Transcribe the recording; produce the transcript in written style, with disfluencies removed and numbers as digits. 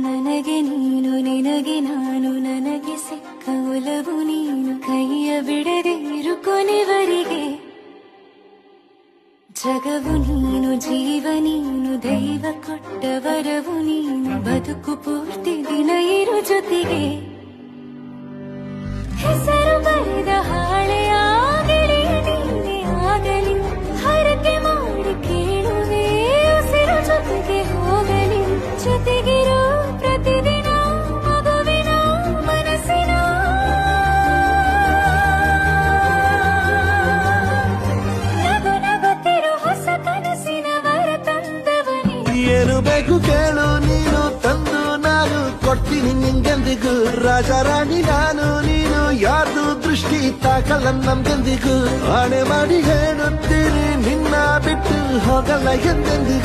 ನನಗೆ ನೀನು ನಿನಗೆ ನಾನು ನನಗೆ ಸಿಕ್ಕ ಒಲವು ನೀನು ಕೈಯ ಬಿಡದೆ ಇರು ಕೊನೆವರೆಗೆ ಜಗವು ನೀನು ಜೀವ ನೀನು ದೈವ ಕೊಟ್ಟ ವರವು ನೀನು ಬದುಕು ಪೂರ್ತಿ ದಿನ ಇರು ಜೊತೆಗೆ ಹೆಸರು ಬರೆದ ಹಾಳೆ ಆಗಲಿ ನೀನೆ ಆಗಲಿ ಹರಕೆ ಮಾಡಿ ಕೇಳುವೆ ಉಸಿರು ಜೊತೆಗೆ ಹೋಗಲಿ ಜೊತೆಗಿರೋ ಪ್ರತಿದಿನ ಮಗುವಿನ ಮನಸ್ಸಿನ ನಗು ನಗುತ್ತಿರೋ ಹೊಸ ಕನಸಿನ ವರ ತಂದವನೇ ಏನು ಬೇಕು ಕೇಳು ನೀನು ತಂದು ನಾನು ಕೊಡ್ತೀನಿ ನಿಂಗೆಂದಿಗೂ ರಾಜ ರಾಣಿ ನಾನು ನೀನು ಯಾರ್ದು ದೃಷ್ಟಿ ತಾಕಲ್ಲ ನಮ್ಗೆಂದಿಗೂ ಆಣೆ ಮಾಡಿ ಹೇಳುತ್ತೀರಿ ನಿನ್ನ ಬಿಟ್ಟು ಹೋಗಲ್ಲ ಎಂದೆಂದಿಗೂ